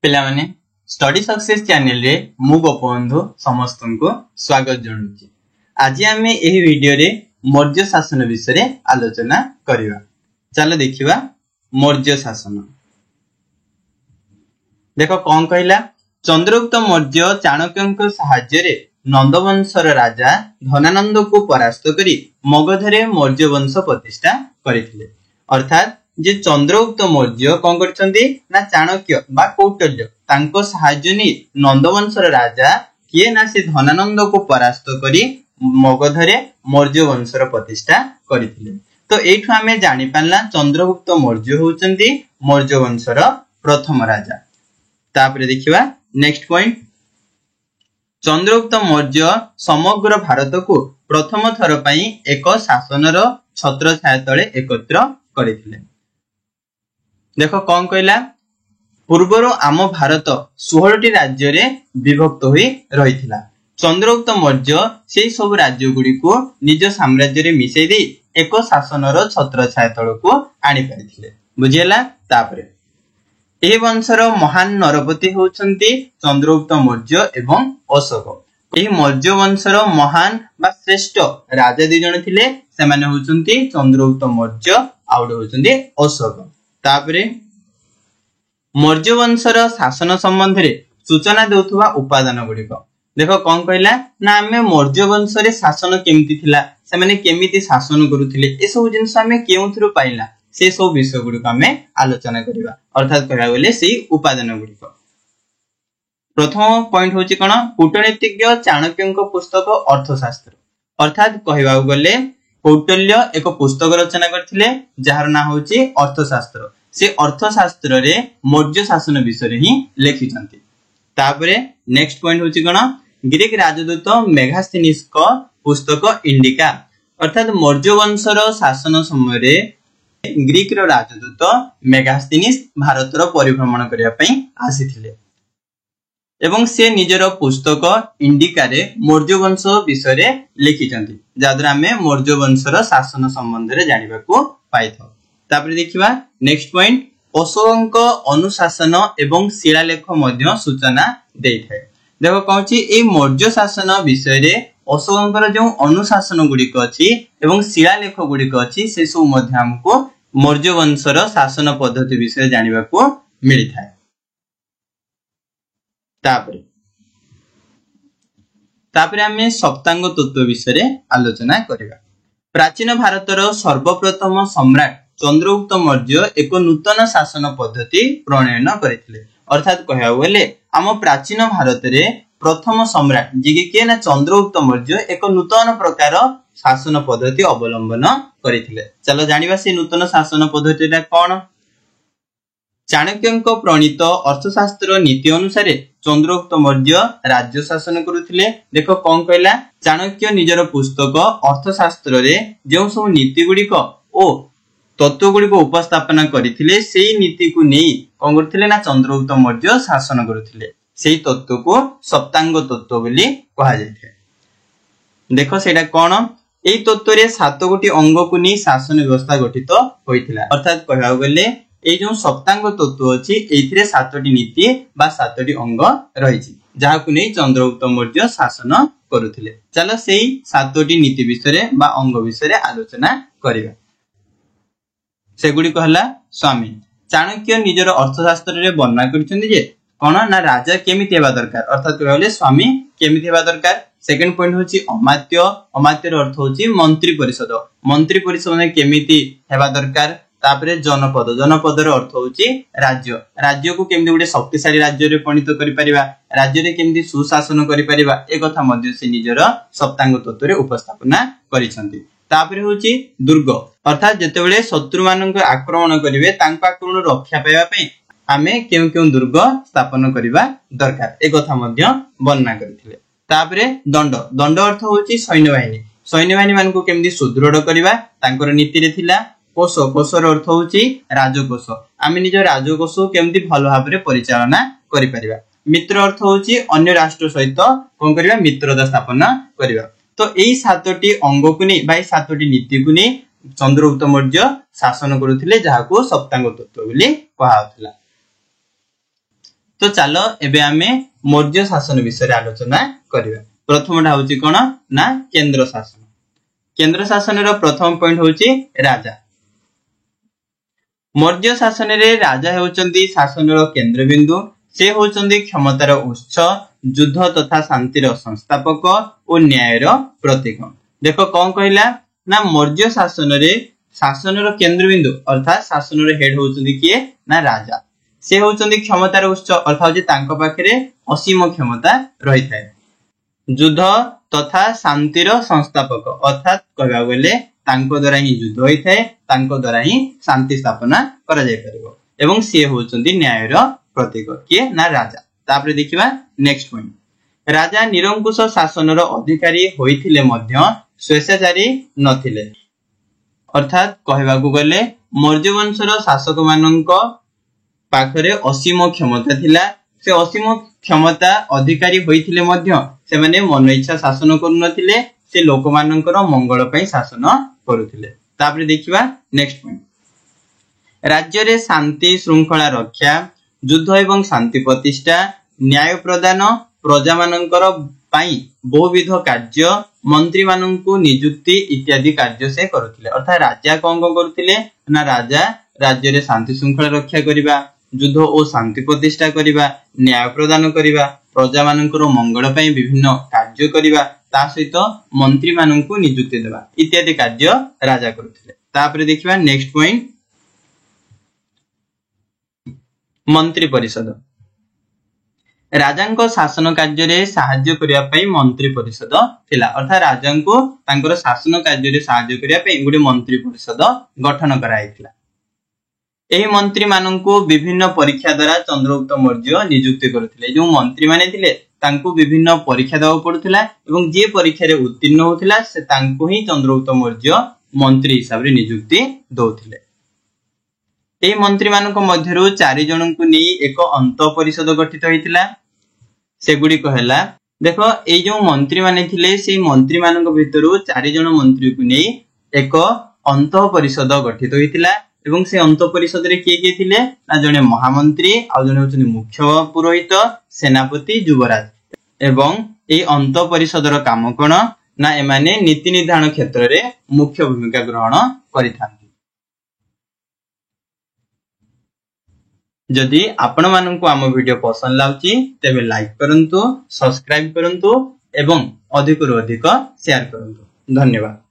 पिला माने study success channel रे मु गोपबंधु समस्त को स्वागत जनाऊँ। आज आम यह वीडियो रे मौर्य शासन विषय आलोचना करिवा। चलो देखिवा मौर्य शासन। देखो कौन कहला, चंद्रगुप्त मौर्य चाणक्य साहाय्य रे नंदवंशर राजा धनानंद को परास्त करी मगधरे मौर्य वंश प्रतिष्ठा करथिले। अर्थात जे चंद्रगुप्त मौर्य कौन करछंती ना चाणक्य बा कौटल्य तांको साहाय्य नि नंदवंशर राजा किए ना से धनानंद को परास्त करी मगधरे मौर्य वंशर प्रतिष्ठा करथिले। तो एठु आमे जानि पारला चंद्रगुप्त मौर्य होचंती मौर्य वंशर प्रथम राजा। तापरे देखिवा नेक्स्ट पॉइंट, चंद्रगुप्त मौर्य समग्र भारत को प्रथम थर पई एक शासनर छत्र छाया तळे एकत्र करथिले। देखो कौन कहला, पूर्वर आम भारत 16 राज्य रे विभक्त होई रहिथिला। चंद्रगुप्त मौर्य से सब राज्य गुडी को निज साम्राज्य रे मिसै दे एक शासनर छत्र छाया तळ को आनी परिथिले। बुझियला। तापरे एही वंशर महान नरपति होउछंती चंद्रगुप्त मौर्य एवं अशोक। एही मौर्य वंशर महान बा श्रेष्ठ राजा दि जण थिले, सेमाने होउछंती चंद्रगुप्त मौर्य आउड होउछंती अशोक। तापरे मौर्य वंशर शासन संबंध रे सूचना देउथुवा उपादान गुडिक। देखो कौन कहला ना आमे मौर्य वंश रे शासन केमिति थिला, सेमाने केमिति शासन करूथिले, ए सब जिंस आमे केउथुरु पाइला से सब विषय गुडिक आमे आलोचना करिवा। अर्थात कहला गले सेही उपादान गुडिक। प्रथम पॉइंट होची कोन, कूटनीतिज्ञ चाणक्यଙ୍କ पुस्तक अर्थशास्त्र। अर्थात कहबाउ गले कौटल्य एक पुस्तक रचना करथिले जहार ना होची अर्थशास्त्र। से अर्थशास्त्र रे मौर्य शासन विषय ही लिखिछंती। तापरे नेक्स्ट पॉइंट होची कोन, ग्रीक राजदूत मेगास्थेनिस को पुस्तक इंडिका। अर्थात मौर्य वंशर शासन समय रे ग्रीक रो राजदूत मेगास्थेनिस भारत रो परिभ्रमण करिया पई आसीथिले एवं से निजर पुस्तक इंडिका रे मौर्य वंश विषय रे लिखिछंती, जाद्रा में मौर्य वंशर शासन संबंध रे जानिबा को पाइथो। तापर देखिबा नेक्स्ट पॉइंट, अशोकଙ୍କ अनुशासन एवं शिलालेख मध्य सूचना देइथाय। देखो कहूची ए मौर्य शासन विषय रे अशोकଙ୍କର जो अनुशासन गुडिक अछि एवं शिलालेख गुडिक अछि से सब मध्य हमको मौर्य वंशर शासन पद्धति विषय जानिबा को मिलिथाय। तापरे हमें सप्तांग तत्व विषय आलोचना करिबा। प्राचीन भारतर सर्वप्रथम सम्राट चंद्रगुप्त मौर्य एक नूतन शासन पद्धति प्रणयन करथिले। अर्थात कहया गले आम प्राचीन भारत रे प्रथम सम्राट जे के ना चंद्रगुप्त मौर्य एक नूतन प्रकार शासन पद्धति अवलंबन करथिले। चलो जानिबा से नूतन शासन पद्धतिटा कोन। चाणक्यଙ୍କ प्रणीत अर्थशास्त्र नीति अनुसार चंद्रगुप्त मौर्य राज्य शासन करुथिले। देखो कौन कहला, चाणक्य निजर पुस्तक अर्थशास्त्र रे जो सब नीति गुडिक ओ तत्व गुडिक उपस्थापना करिथिले सेही नीति को नेई कौन करथिले ना चंद्रगुप्त मौर्य शासन करुथिले। सेही तत्व को सप्तांग तत्व बोली कहा जायथे। देखो सेटा कोन, एही तत्व रे 7 गोटी अंग को नै शासन व्यवस्था गठित होइथिला। अर्थात कहया गले ए जो सप्तांग तत्व अछि एथिरे 7टी नीति बा 7टी अंग रहिछि जाहाकु नै चंद्रगुप्त मौर्य शासन करुथिले। चलो सेही 7टी नीति विषय बा अंग विषय आलोचना करिवा। सेगुडी कहला स्वामी। चाणक्य निजर अर्थशास्त्र रे वर्णना करछन्ती जे कोन ना राजा केमिति हेबा दरकार, अर्थात कहले स्वामी केमिति हेबा दरकार। सेकंड पॉइंट होची अमात्य। अमात्यर अर्थ होची मंत्री परिषद। मंत्री परिषद ने केमिति हेबा दरकार। तापरे जनपद। जनपदर अर्थ होची राज्य। राज्य को केमिति गुडे शक्तिशाली राज्य रे परिणत करि परिबा, राज्य रे केमिति सुशासन करि परिबा, ए कथा मध्ये से निजर सप्तांग तत्व रे उपस्थापना करिसंती। तापरे होची दुर्ग। अर्थात जेतेबेले शत्रु मानक आक्रमण करिवे तांका आक्रमण रक्षा पाइबा पई आमे केउ दुर्ग स्थापन करिबा दरकार, ए कथा मध्ये वर्णना करथिले। तापरे दंड। दंड अर्थ होची सैन्य बाहिनी। सैन्य बाहिनी मानकु केमिति सुदृढ करिबा तांकर नीति रे थिला। कोश। कोशर अर्थ होची राजकोष। आमे निज राजकोष केमिति भलो भाबरे परिचालना करि परिबा। मित्र अर्थ होची अन्य राष्ट्र सहित कोन करिबा मित्रता स्थापना करिबा। तो एई 7टी अंग को नै बाई 7टी नीति को नै चंद्रगुप्त मौर्य शासन करुथिले, जाहाको सप्तांग तत्व बोली कहा होतला। तो चलो एबे आमे मौर्य शासन विषय आलोचना करिबा। प्रथमटा होची कोन ना केंद्र शासन। केंद्र शासन रो प्रथम पॉइंट होची राजा। मौर्य शासन रे राजा हेउचंदी शासन रो केंद्र बिंदु। से होचंदी क्षमतार उत्स, युद्ध तथा शांतिर संस्थापक और न्यायर प्रतीक। देखो कौन कहला ना मौर्य शासन रे शासन रो केंद्र बिंदु अर्थात शासन रो हेड होचंदी किए ना राजा। से होचंदी क्षमतार उत्स अर्थात जे तांको पाखरे असीम क्षमता रही थाए। युद्ध तथा शांतिर संस्थापक अर्थात कहबा गले तांको द्वारा ही युद्ध होई थाए, तांको द्वारा ही शांति स्थापना करा जाय परिबो एवं से होचंदी न्यायर प्रतीक किए ना राजा। तापरे देखिबा नेक्स्ट पॉइंट। राजा निरंकुश शासन रो अधिकारी होइथिले मध्य स्वेच्छाचारी नथिले। अर्थात कहबाकू गले मौर्य वंशर शासक मानक पाखरे असीम क्षमता थिला। से असीम क्षमता अधिकारी होइथिले मध्य से माने मन इच्छा शासन करूनथिले, से लोक मानकर मंगल पई शासन करूथिले। तापरे देखिबा नेक्स्ट पॉइंट। राज्य रे शांति श्रृंखला रक्षा, युद्ध एवं शांति प्रतिष्ठा, न्याय प्रदान, प्रजा मानकर पाई बहुविध कार्य, मंत्री माननकु नियुक्ति इत्यादि कार्य से करूथिले। अर्थात राजा कोन करूथिले ना राजा राज्य रे शांति श्रृंखला रक्षा करिबा, युद्ध और शांति प्रतिष्ठा करिबा, न्याय प्रदान करिबा, प्रजा मानकर मंगल पई विभिन्न कार्य करिबा, ता सहित मंत्री माननकु नियुक्ति देबा इत्यादि कार्य राजा करूथिले। तापरे देखिबा नेक्स्ट पॉइंट। मंत्री परिषद। राजांको शासन कार्य रे सहाय्य करिया पई मंत्री परिषद थिला। अर्थात राजांको तांकर शासन कार्य रे सहाय्य करिया पई गुडी मंत्री परिषद गठन कराइथिला। एही मंत्री माननकु विभिन्न परीक्षा द्वारा चंद्रगुप्त मौर्य नियुक्ति करथिले। जो मंत्री माने थिले तांको विभिन्न परीक्षा देबा पडुथिला एवं जे परीक्षा रे उत्तीर्ण होथिला से तांको ही चंद्रगुप्त मौर्य मंत्री हिसाब रे नियुक्ति दोथिले। एही मंत्री मानक मध्यरु 4 जनଙ୍କୁ नै एक अंत परिषद गठित होइतिला। सेगुडी कहला देखो ए जो मंत्री माने थिले से मंत्री मानक भितरु 4 जन मंत्री को नै एक अंत परिषद गठित होइतिला एवं से अंत परिषद रे के थिले ना जने महामंत्री आ जने होचनि मुख्य पुरोहित, सेनापति, युवराज। एवं ए अंत परिषद रो काम कोन ना एमाने नीति निर्धारण क्षेत्र रे मुख्य भूमिका ग्रहण करिथान। जदि आपण माननकु आम वीडियो पसंद लाउची तेबे लाइक करंतु, सब्सक्राइब करंतु एवं अधिक रु अधिक शेयर करंतु। धन्यवाद।